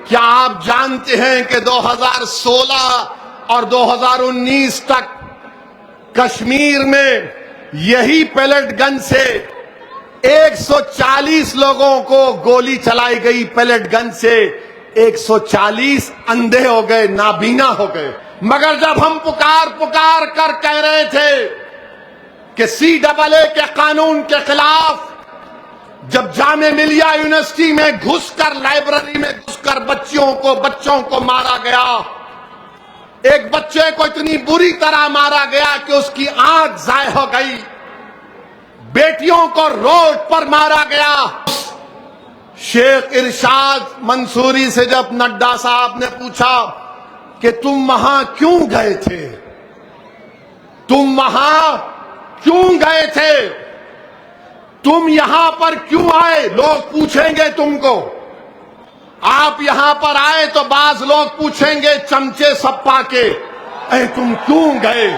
کیا آپ جانتے ہیں کہ 2016 اور 2019 تک کشمیر میں یہی پیلٹ گن سے 140 لوگوں کو گولی چلائی گئی؟ پیلٹ گن سے 140 اندھے ہو گئے، نابینا ہو گئے۔ مگر جب ہم پکار کر کہہ رہے تھے کہ CAA کے قانون کے خلاف، جب جامعہ ملیہ یونیورسٹی میں گھس کر، لائبریری میں گھس کر بچوں کو مارا گیا، ایک بچے کو اتنی بری طرح مارا گیا کہ اس کی آنکھ ضائع ہو گئی، بیٹیوں کو روڈ پر مارا گیا۔ شیخ ارشاد منصوری سے جب نڈا صاحب نے پوچھا کہ تم وہاں کیوں گئے تھے، تم وہاں کیوں گئے تھے، تم یہاں پر کیوں آئے، لوگ پوچھیں گے تم کو۔ آپ یہاں پر آئے تو بعض لوگ پوچھیں گے چمچے سپا کے، اے تم کیوں گئے؟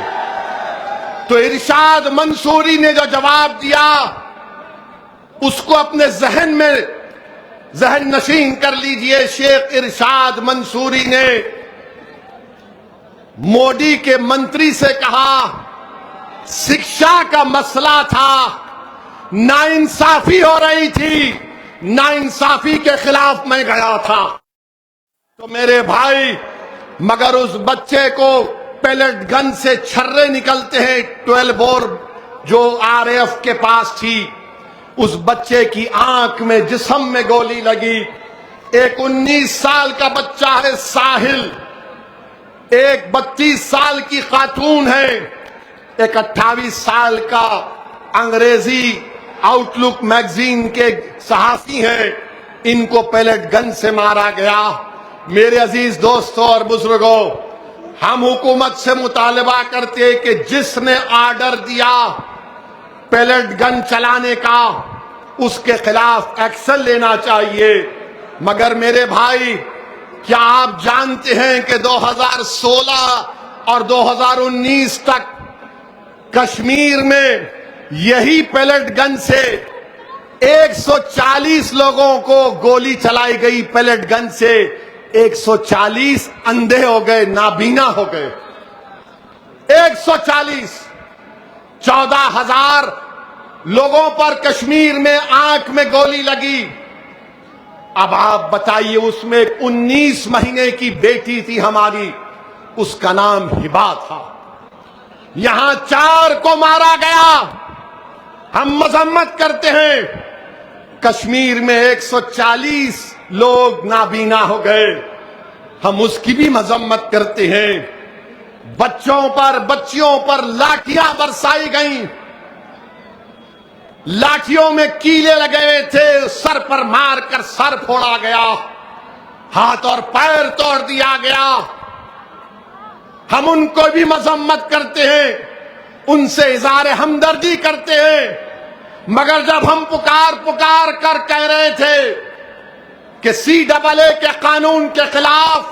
تو ارشاد منصوری نے جو جواب دیا، اس کو اپنے ذہن نشین کر لیجئے۔ شیخ ارشاد منصوری نے مودی کے منتری سے کہا، شکشا کا مسئلہ تھا، ناانصافی ہو رہی تھی، ناانصافی کے خلاف میں گیا تھا۔ تو میرے بھائی، مگر اس بچے کو پیلٹ گن سے چھرے نکلتے ہیں، 12 بور جو RAF کے پاس تھی، اس بچے کی آنکھ میں، جسم میں گولی لگی۔ ایک 19 سال کا بچہ ہے ساحل، ایک 32 سال کی خاتون ہے، ایک 28 سال کا انگریزی آؤٹ لک میگزین کے صحافی ہیں، ان کو پیلٹ گن سے مارا گیا۔ میرے عزیز دوستوں اور بزرگوں، ہم حکومت سے مطالبہ کرتے ہیں کہ جس نے آرڈر دیا پیلٹ گن چلانے کا، اس کے خلاف ایکشن لینا چاہیے۔ مگر میرے بھائی، کیا آپ جانتے ہیں کہ 2016 اور 2019 تک کشمیر میں یہی پیلٹ گن سے 140 لوگوں کو گولی چلائی گئی؟ پیلٹ گن سے 140 اندھے ہو گئے، نابینا ہو گئے۔ 140، 14,000 لوگوں پر کشمیر میں آنکھ میں گولی لگی۔ اب آپ بتائیے، اس میں 19 مہینے کی بیٹی تھی ہماری، اس کا نام ہبا تھا، یہاں 4 کو مارا گیا۔ ہم مذمت کرتے ہیں، کشمیر میں 140 لوگ نابینا ہو گئے، ہم اس کی بھی مذمت کرتے ہیں۔ بچیوں پر لاٹھیاں برسائی گئیں، لاٹھیوں میں کیلے لگے ہوئے تھے، سر پر مار کر سر پھوڑا گیا، ہاتھ اور پیر توڑ دیا گیا۔ ہم ان کو بھی مذمت کرتے ہیں، ان سے اظہار ہمدردی کرتے ہیں۔ مگر جب ہم پکار کر کہہ رہے تھے کہ CAA کے قانون کے خلاف،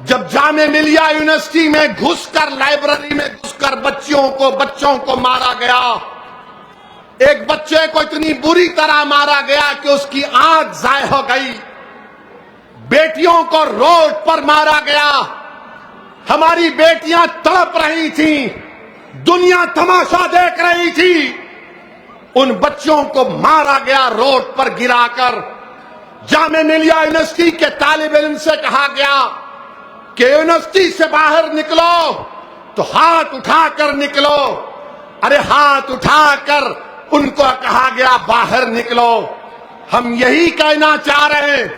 جب جامعہ ملیہ یونیورسٹی میں گھس کر، لائبریری میں گھس کر بچوں کو مارا گیا، ایک بچے کو اتنی بری طرح مارا گیا کہ اس کی آنکھ ضائع ہو گئی، بیٹیوں کو روڈ پر مارا گیا، ہماری بیٹیاں تڑپ رہی تھیں، دنیا تماشا دیکھ رہی تھی، ان بچوں کو مارا گیا روڈ پر گرا کر۔ جامعہ ملیہ یونیورسٹی کے طالب علم سے کہا گیا کہ یونیورسٹی سے باہر نکلو تو ہاتھ اٹھا کر نکلو، ارے ہاتھ اٹھا کر ان کو کہا گیا باہر نکلو۔ ہم یہی کہنا چاہ رہے ہیں،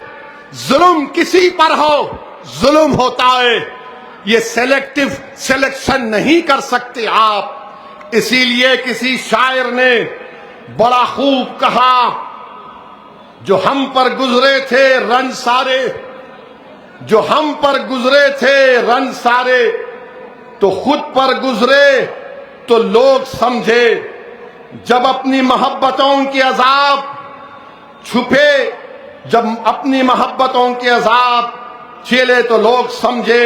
ظلم کسی پر ہو، ظلم ہوتا ہے، یہ سلیکٹیو سلیکشن نہیں کر سکتے آپ۔ اسی لیے کسی شاعر نے بڑا خوب کہا، جو ہم پر گزرے تھے رنج سارے، جو ہم پر گزرے تھے رنج سارے، تو خود پر گزرے تو لوگ سمجھے، جب اپنی محبتوں کے عذاب چھپے، جب اپنی محبتوں کے عذاب چیلے تو لوگ سمجھے،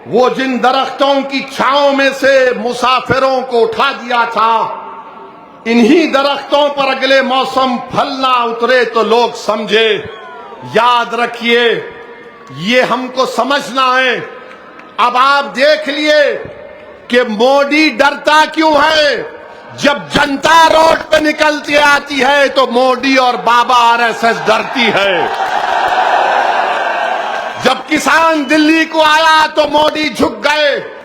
وہ جن درختوں کی چھاؤں میں سے مسافروں کو اٹھا دیا تھا، انہی درختوں پر اگلے موسم پھل نہ اترے تو لوگ سمجھے۔ یاد رکھیے، یہ ہم کو سمجھنا ہے۔ اب آپ دیکھ لیے کہ مودی ڈرتا کیوں ہے؟ جب جنتا روڈ پہ نکلتی آتی ہے تو مودی اور بابا RSS ڈرتی ہے۔ جب کسان دلی کو آیا تو مودی جھک گئے۔